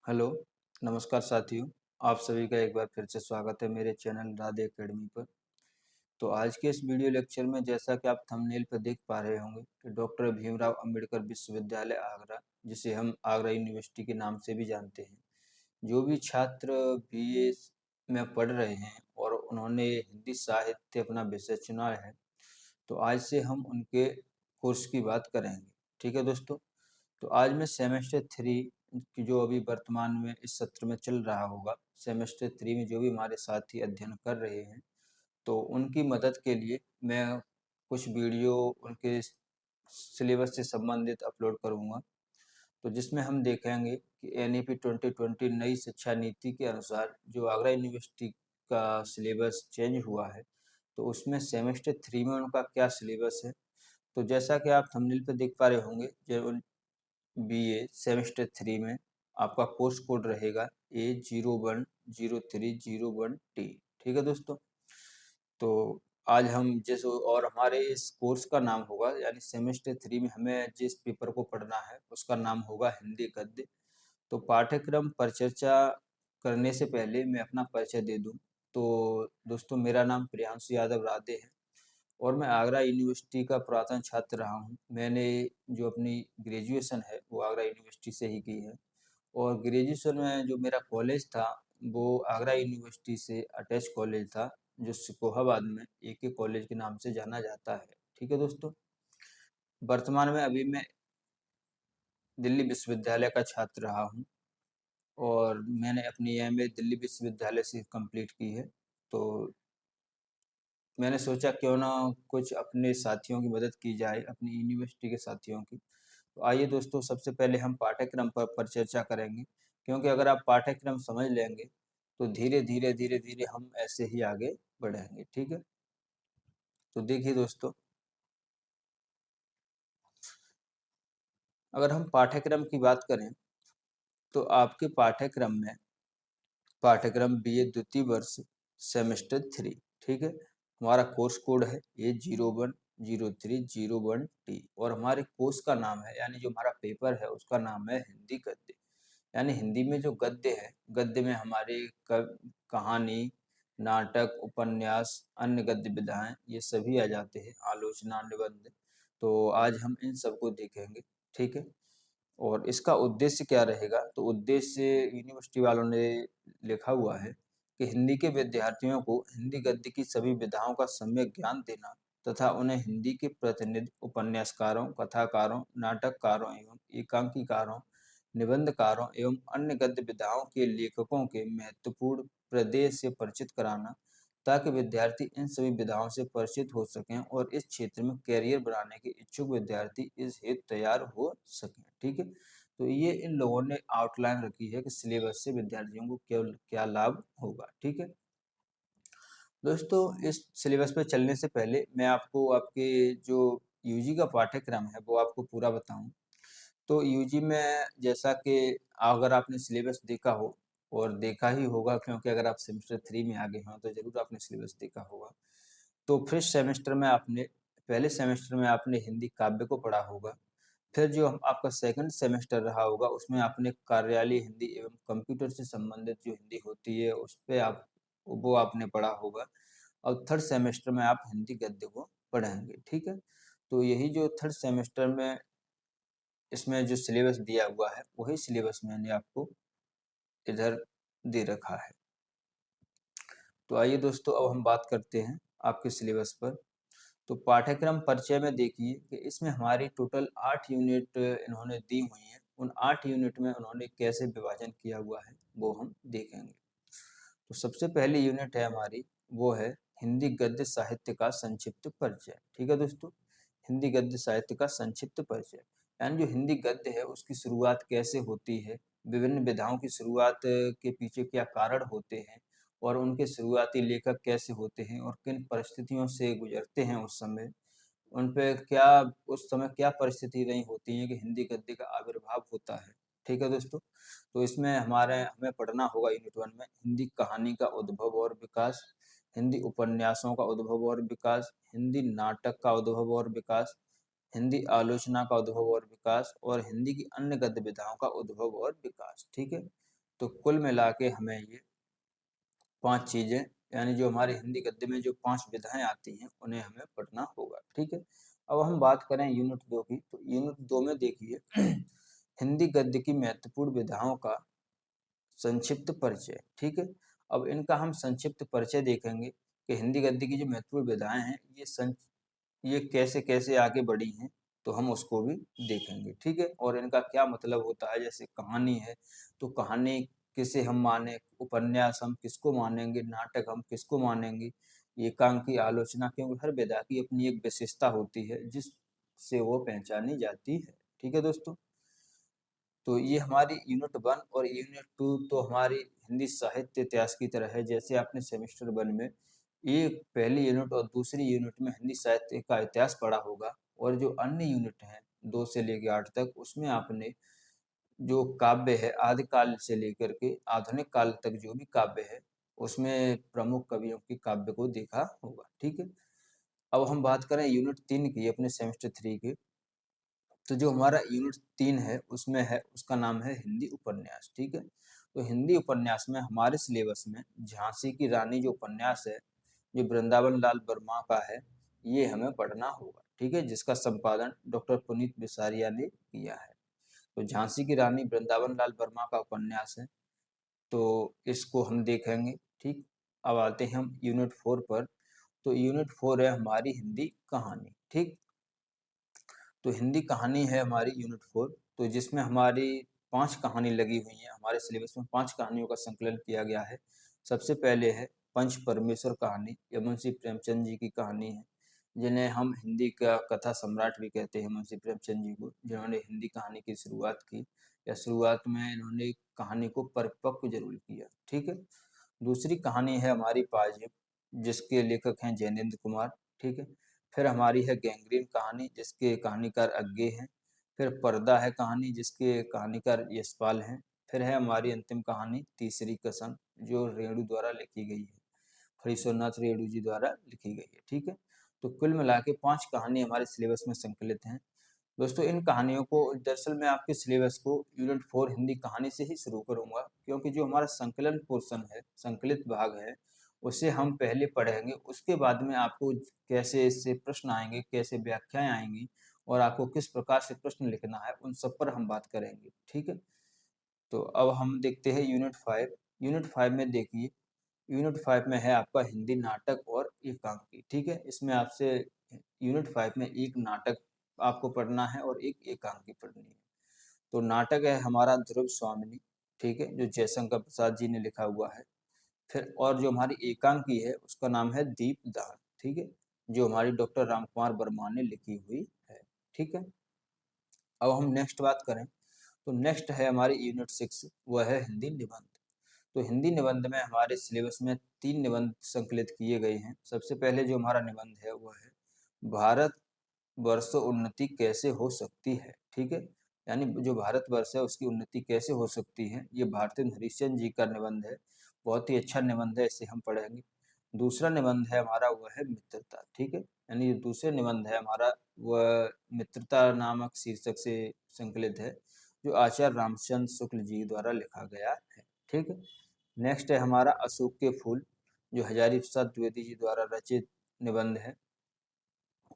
Hello, नमस्कार साथियों। आप सभी का एक बार फिर से स्वागत है मेरे चैनल राधे एकेडमी पर। तो आज के इस वीडियो लेक्चर में जैसा कि आप थंबनेल पर देख पा रहे होंगे कि डॉक्टर भीमराव अंबेडकर विश्वविद्यालय आगरा, जिसे हम आगरा यूनिवर्सिटी के नाम से भी जानते हैं, जो भी छात्र बीए में पढ़ रहे हैं और उन्होंने हिंदी साहित्य अपना विषय चुना है, तो आज से हम उनके कोर्स की बात करेंगे। ठीक है दोस्तों। तो आज मैं सेमेस्टर 3 की जो अभी वर्तमान में इस सत्र में चल रहा होगा, सेमेस्टर 3 में जो भी हमारे साथी अध्ययन कर रहे हैं, तो उनकी मदद के लिए मैं कुछ वीडियो उनके सिलेबस से संबंधित अपलोड करूँगा। तो जिसमें हम देखेंगे कि एनईपी 2020 नई शिक्षा नीति के अनुसार जो आगरा यूनिवर्सिटी का सिलेबस चेंज हुआ है, तो उसमें सेमेस्टर 3 में उनका क्या सिलेबस है। तो जैसा कि आप थंबनेल पे देख पा रहे होंगे, जो बीए सेमेस्टर 3 में आपका कोर्स कोड रहेगा A010301T। ठीक है दोस्तों। तो आज हम जिस और हमारे इस कोर्स का नाम होगा, यानी सेमेस्टर 3 में हमें जिस पेपर को पढ़ना है उसका नाम होगा हिंदी गद्य। तो पाठ्यक्रम पर चर्चा करने से पहले मैं अपना परिचय दे दूं। तो दोस्तों, मेरा नाम प्रियांशु यादव राधे है और मैं आगरा यूनिवर्सिटी का पुरातन छात्र रहा हूँ। मैंने जो अपनी ग्रेजुएशन है वो आगरा यूनिवर्सिटी से ही की है और ग्रेजुएशन में जो मेरा कॉलेज था वो आगरा यूनिवर्सिटी से अटैच कॉलेज था, जो सिकोहाबाद में AK कॉलेज के नाम से जाना जाता है। ठीक है दोस्तों। वर्तमान में अभी मैं दिल्ली विश्वविद्यालय का छात्र रहा हूँ और मैंने अपनी MA दिल्ली विश्वविद्यालय से कंप्लीट की है। तो मैंने सोचा क्यों ना कुछ अपने साथियों की मदद की जाए, अपनी यूनिवर्सिटी के साथियों की। तो आइए दोस्तों, सबसे पहले हम पाठ्यक्रम पर चर्चा करेंगे, क्योंकि अगर आप पाठ्यक्रम समझ लेंगे तो धीरे धीरे हम ऐसे ही आगे बढ़ेंगे। ठीक है। तो देखिए दोस्तों, अगर हम पाठ्यक्रम की बात करें तो आपके पाठ्यक्रम BA द्वितीय वर्ष सेमेस्टर 3। ठीक है। हमारा कोर्स कोड है A010301T और हमारे कोर्स का नाम है, यानी जो हमारा पेपर है उसका नाम है हिंदी गद्य। यानी हिंदी में जो गद्य है, गद्य में हमारे कहानी, नाटक, उपन्यास, अन्य गद्य विधाएं ये सभी आ जाते हैं, आलोचना, निबंध। तो आज हम इन सबको देखेंगे। ठीक है। और इसका उद्देश्य क्या रहेगा, तो उद्देश्य यूनिवर्सिटी वालों ने लिखा हुआ है कि हिंदी के विद्यार्थियों को हिंदी गद्य की सभी विधाओं का सम्यक ज्ञान देना तथा उन्हें हिंदी के प्रतिनिधि उपन्यासकारों, कथाकारों, नाटककारों एवं एकांकीकारों, निबंधकारों एवं अन्य गद्य विधाओं के लेखकों के महत्वपूर्ण प्रदेय से परिचित कराना, ताकि विद्यार्थी इन सभी विधाओं से परिचित हो सकें और इस क्षेत्र में कैरियर बनाने के इच्छुक विद्यार्थी इस हेतु तैयार हो सकें। ठीक है। तो ये इन लोगों ने आउटलाइन रखी है कि सिलेबस से विद्यार्थियों को क्या क्या लाभ होगा। ठीक है दोस्तों, इस सिलेबस पे चलने से पहले मैं आपको आपके जो यूजी का पाठ्यक्रम है वो आपको पूरा बताऊं। तो यूजी में जैसा कि अगर आपने सिलेबस देखा हो, और देखा ही होगा क्योंकि अगर आप सेमेस्टर 3 में आ गए हो तो जरूर आपने सिलेबस देखा होगा। तो फर्स्ट सेमेस्टर में आपने पहले सेमेस्टर में आपने हिंदी काव्य को पढ़ा होगा। फिर जो आपका सेकंड सेमेस्टर रहा होगा उसमें आपने कार्यालय हिंदी एवं कंप्यूटर से संबंधित जो हिंदी होती है उस पे आप वो आपने पढ़ा होगा। और थर्ड सेमेस्टर में आप हिंदी गद्य को पढ़ेंगे। ठीक है। तो यही जो थर्ड सेमेस्टर में इसमें जो सिलेबस दिया हुआ है वही सिलेबस मैंने आपको इधर दे रखा है। तो आइए दोस्तों, अब हम बात करते हैं आपके सिलेबस पर। तो पाठ्यक्रम परिचय में देखिए कि इसमें हमारी टोटल 8 यूनिट इन्होंने दी हुई हैं। उन 8 यूनिट में उन्होंने कैसे विभाजन किया हुआ है वो हम देखेंगे। तो सबसे पहली यूनिट है हमारी, वो है हिंदी गद्य साहित्य का संक्षिप्त परिचय। ठीक है दोस्तों। हिंदी गद्य साहित्य का संक्षिप्त परिचय, यानी जो हिंदी गद्य है उसकी शुरुआत कैसे होती है, विभिन्न विधाओं की शुरुआत के पीछे क्या कारण होते हैं और उनके शुरुआती लेखक कैसे होते हैं और किन परिस्थितियों से गुजरते हैं उस समय, उन पे क्या उस समय क्या परिस्थिति रही होती है कि हिंदी गद्य का आविर्भाव होता है। ठीक है दोस्तों। तो इसमें हमें पढ़ना होगा यूनिट 1 में हिंदी कहानी का उद्भव और विकास, हिंदी उपन्यासों का उद्भव और विकास, हिंदी नाटक का उद्भव और विकास, हिंदी आलोचना का उद्भव और विकास और हिंदी की अन्य गद्य विधाओं का उद्भव और विकास। ठीक है। तो कुल मिला के हमें ये 5 चीज़ें, यानी जो हमारे हिंदी गद्य में जो 5 विधाएँ आती हैं, उन्हें हमें पढ़ना होगा, ठीक है। अब हम बात करें यूनिट 2 की, तो यूनिट 2 में देखिए हिंदी गद्य की महत्वपूर्ण विधाओं का संक्षिप्त परिचय, ठीक है। अब इनका हम संक्षिप्त परिचय देखेंगे कि हिंदी गद्य की जो महत्वपूर्ण विधाएँ हैं, ये कैसे-कैसे आगे बढ़ी हैं, तो हम उसको भी देखेंगे, ठीक है। और इनका क्या मतलब होता है, जैसे कहानी है, तो कहानी किसे हम माने, उपन्यास हम किसको मानेंगे, नाटक हम किसको मानेंगे, एकांकी, आलोचना, क्योंकि हर विधा की अपनी एक विशेषता होती है, जिससे वो पहचानी जाती है, ठीक है दोस्तों। तो ये हमारी यूनिट 1 और यूनिट 2 तो हमारी हिंदी साहित्य इतिहास की तरह है। जैसे आपने सेमेस्टर 1 में एक पहली यूनिट और दूसरी यूनिट में हिंदी साहित्य का इतिहास पढ़ा होगा, और जो अन्य यूनिट हैं 2 से लेके 8 तक, उसमें आपने जो काव्य है आदि काल से लेकर के आधुनिक काल तक जो भी काव्य है, उसमें प्रमुख कवियों के काव्य को देखा होगा, ठीक है। अब हम बात करें यूनिट 3 की, अपने सेमेस्टर 3 की, तो जो हमारा यूनिट 3 है उसमें है, उसका नाम है हिंदी उपन्यास, ठीक है। तो हिंदी उपन्यास में हमारे सिलेबस में झांसी की रानी जो उपन्यास है, जो वृंदावन लाल वर्मा का है, ये हमें पढ़ना होगा, ठीक है, जिसका संपादन डॉक्टर पुनीत बिसारिया ने किया है। तो झांसी की रानी वृंदावन लाल वर्मा का उपन्यास है, तो इसको हम देखेंगे, ठीक। अब आते हैं हम यूनिट 4 पर। तो यूनिट 4 है हमारी हिंदी कहानी, ठीक। तो हिंदी कहानी है हमारी यूनिट 4, तो जिसमें हमारी 5 कहानी लगी हुई हैं। हमारे सिलेबस में 5 कहानियों का संकलन किया गया है। सबसे पहले है पंच परमेश्वर कहानी, ये मुंशी प्रेमचंद जी की कहानी है, जिन्हें हम हिंदी का कथा सम्राट भी कहते हैं, मुंशी प्रेमचंद जी को, जिन्होंने हिंदी कहानी की शुरुआत की, या शुरुआत में इन्होंने कहानी को परिपक्व जरूर किया, ठीक है। दूसरी कहानी है हमारी पाजिब, जिसके लेखक हैं जैनेन्द्र कुमार, ठीक है। फिर हमारी है गैंग्रीन कहानी, जिसके कहानीकार अज्ञे हैं। फिर पर्दा है कहानी, जिसके कहानीकार यशपाल हैं। फिर है हमारी अंतिम कहानी तीसरी कसम, जो रेणु द्वारा लिखी गई है, हरीश्वरनाथ रेणु जी द्वारा लिखी गई है, ठीक है। तो कुल मिला के 5 कहानी हमारे सिलेबस में संकलित हैं। दोस्तों इन कहानियों को, दरअसल मैं आपके सिलेबस को यूनिट 4 हिंदी कहानी से ही शुरू करूंगा, क्योंकि जो हमारा संकलन पोर्शन है, संकलित भाग है, उसे हम पहले पढ़ेंगे। उसके बाद में आपको कैसे इससे प्रश्न आएंगे, कैसे व्याख्याएं आएंगी, और आपको किस प्रकार से प्रश्न लिखना है, उन सब पर हम बात करेंगे, ठीक है। तो अब हम देखते हैं यूनिट 5। यूनिट 5 में देखिए, यूनिट 5 में है आपका हिंदी नाटक और एकांकी, ठीक है। इसमें आपसे यूनिट 5 में एक नाटक आपको पढ़ना है और एक एकांकी पढ़नी है। तो नाटक है हमारा ध्रुव स्वामिनी, ठीक है, जो जयशंकर प्रसाद जी ने लिखा हुआ है। फिर और जो हमारी एकांकी है उसका नाम है दीपदान, ठीक है, जो हमारी डॉक्टर रामकुमार वर्मा ने लिखी हुई है, ठीक है। अब हम नेक्स्ट बात करें, तो नेक्स्ट है हमारी यूनिट 6, वह है हिंदी निबंध। तो हिंदी निबंध में हमारे सिलेबस में 3 निबंध संकलित किए गए हैं। सबसे पहले जो हमारा निबंध है वह है भारत वर्ष उन्नति कैसे हो सकती है, ठीक है। यानी जो भारत वर्ष है उसकी उन्नति कैसे हो सकती है, ये भारतेंद्र हरिश्चंद्र जी का निबंध है। बहुत ही अच्छा निबंध है, इसे हम पढ़ेंगे। दूसरा निबंध है हमारा वह है मित्रता, ठीक है। यानी जो दूसरे निबंध है हमारा वह मित्रता नामक शीर्षक से संकलित है, जो आचार्य रामचंद्र शुक्ल जी द्वारा लिखा गया है, ठीक है। नेक्स्ट है हमारा अशोक के फूल, जो हजारी प्रसाद द्विवेदी जी द्वारा रचित निबंध है।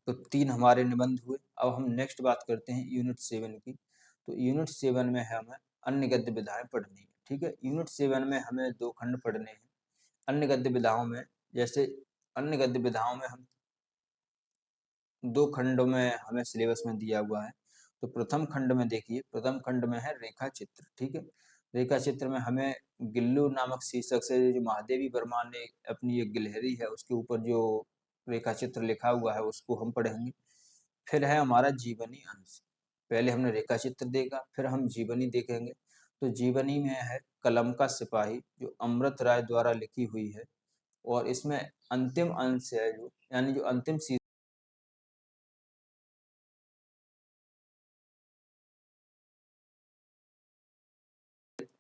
तो 3 हमारे निबंध हुए। अब हम नेक्स्ट बात करते हैं यूनिट 7 की। तो यूनिट 7 में हमें अन्य गद्य विधाएं पढ़नी है, ठीक है। यूनिट 7 में हमें 2 खंड पढ़ने हैं अन्य गद्य विधाओं में। जैसे अन्य गद्य विधाओं में हम 2 खंडों में हमें सिलेबस में दिया हुआ है। तो प्रथम खंड में देखिए, प्रथम खंड में है रेखा चित्र, ठीक है। रेखा चित्र में हमें गिल्लू नामक शीर्षक से जो महादेवी वर्मा ने अपनी एक गिलहरी है उसके ऊपर जो रेखा चित्र लिखा हुआ है उसको हम पढ़ेंगे। फिर है हमारा जीवनी अंश। पहले हमने रेखा चित्र देखा, फिर हम जीवनी देखेंगे। तो जीवनी में है कलम का सिपाही, जो अमृत राय द्वारा लिखी हुई है, और इसमें अंतिम अंश है जो, यानी जो अंतिम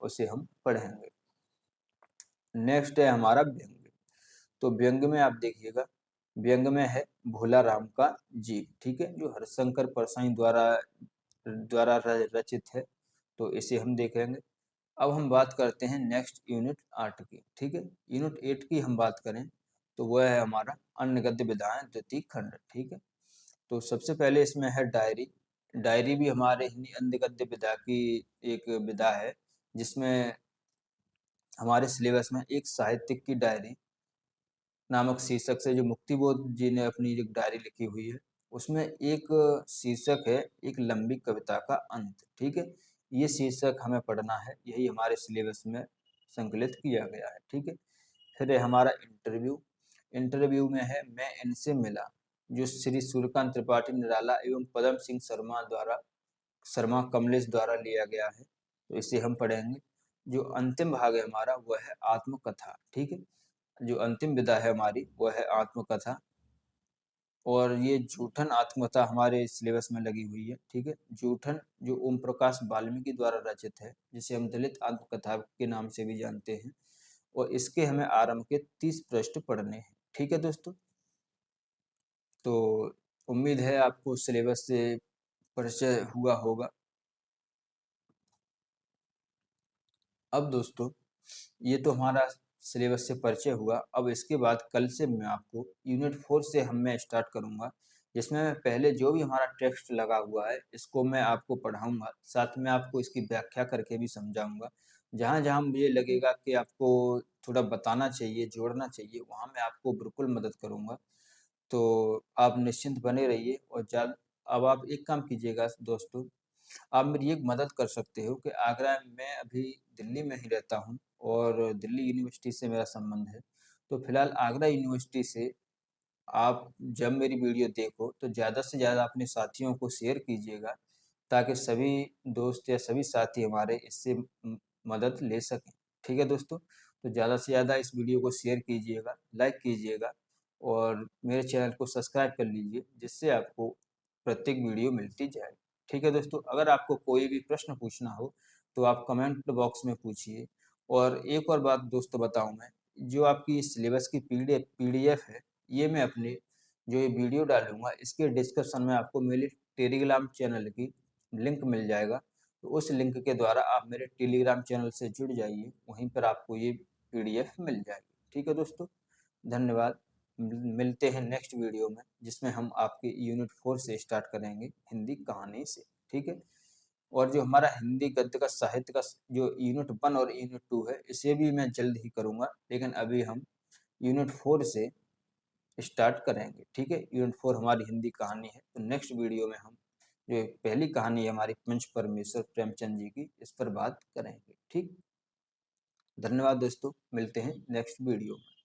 उसे हम पढ़ेंगे। नेक्स्ट है हमारा व्यंग। तो व्यंग में आप देखिएगा, व्यंग में है भोला राम का जीव, ठीक है, जो हरिशंकर परसाई द्वारा द्वारा रचित है। तो इसे हम देखेंगे। अब हम बात करते हैं नेक्स्ट यूनिट 8 की। ठीक है, यूनिट 8 की हम बात करें तो वह है हमारा अन्य गद्य विधाएं द्वितीय खंड। ठीक है, तो सबसे पहले इसमें है डायरी। डायरी भी हमारे हिंदी अन्य गद्य विधा की एक विधा है, जिसमें हमारे सिलेबस में एक साहित्यिक की डायरी नामक शीर्षक से जो मुक्तिबोध जी ने अपनी एक डायरी लिखी हुई है, उसमें एक शीर्षक है एक लंबी कविता का अंत। ठीक है, ये शीर्षक हमें पढ़ना है, यही हमारे सिलेबस में संकलित किया गया है। ठीक है, फिर है हमारा इंटरव्यू। इंटरव्यू में है मैं इनसे मिला, जो श्री सूर्यकांत त्रिपाठी निराला एवं पदम सिंह शर्मा कमलेश द्वारा लिया गया है, तो इसे हम पढ़ेंगे। जो अंतिम भाग है हमारा वह है आत्मकथा। ठीक है, जो अंतिम विधा है हमारी वह है आत्मकथा, और ये जूठन आत्मकथा हमारे सिलेबस में लगी हुई है। ठीक है, जूठन जो ओम प्रकाश वाल्मीकि द्वारा रचित है, जिसे हम दलित आत्मकथा के नाम से भी जानते हैं, और इसके हमें आरंभ के 30 पृष्ठ पढ़ने हैं। ठीक है दोस्तों, तो उम्मीद है आपको सिलेबस से परिचय हुआ होगा। अब दोस्तों, ये तो हमारा सिलेबस से परिचय हुआ। अब इसके बाद कल से मैं आपको यूनिट 4 से मैं स्टार्ट करूंगा, जिसमें मैं पहले जो भी हमारा टेक्स्ट लगा हुआ है इसको मैं आपको पढ़ाऊंगा, साथ में आपको इसकी व्याख्या करके भी समझाऊंगा। जहाँ जहाँ मुझे लगेगा कि आपको थोड़ा बताना चाहिए, जोड़ना चाहिए, वहाँ मैं आपको बिल्कुल मदद करूंगा। तो आप निश्चिंत बने रहिए। और अब आप एक काम कीजिएगा दोस्तों, आप मेरी एक मदद कर सकते हो कि आगरा मैं अभी दिल्ली में ही रहता हूँ और दिल्ली यूनिवर्सिटी से मेरा संबंध है। तो फिलहाल आगरा यूनिवर्सिटी से आप जब मेरी वीडियो देखो तो ज़्यादा से ज़्यादा अपने साथियों को शेयर कीजिएगा, ताकि सभी दोस्त या सभी साथी हमारे इससे मदद ले सकें। ठीक है दोस्तों, तो ज़्यादा से ज़्यादा इस वीडियो को शेयर कीजिएगा, लाइक कीजिएगा, और मेरे चैनल को सब्सक्राइब कर लीजिए, जिससे आपको प्रत्येक वीडियो मिलती जाए। ठीक है दोस्तों, अगर आपको कोई भी प्रश्न पूछना हो तो आप कमेंट बॉक्स में पूछिए। और एक और बात दोस्तों बताऊं मैं, जो आपकी सिलेबस की पीडीएफ है, ये मैं अपने जो ये वीडियो डालूंगा इसके डिस्क्रिप्शन में आपको मेरे टेलीग्राम चैनल की लिंक मिल जाएगा। तो उस लिंक के द्वारा आप मेरे टेलीग्राम चैनल से जुड़ जाइए, वहीं पर आपको ये पीडीएफ मिल जाएगी। ठीक है दोस्तों, धन्यवाद। मिलते हैं नेक्स्ट वीडियो में, जिसमें हम आपके यूनिट 4 से स्टार्ट करेंगे, हिंदी कहानी से। ठीक है, और जो हमारा हिंदी गद्य का साहित्य का जो यूनिट 1 और यूनिट 2 है, इसे भी मैं जल्द ही करूँगा, लेकिन अभी हम यूनिट 4 से स्टार्ट करेंगे। ठीक है, यूनिट 4 हमारी हिंदी कहानी है। तो नेक्स्ट वीडियो में हम जो पहली कहानी है हमारी पंच परमेश्वर प्रेमचंद जी की, इस पर बात करेंगे। ठीक, धन्यवाद दोस्तों, मिलते हैं नेक्स्ट वीडियो में।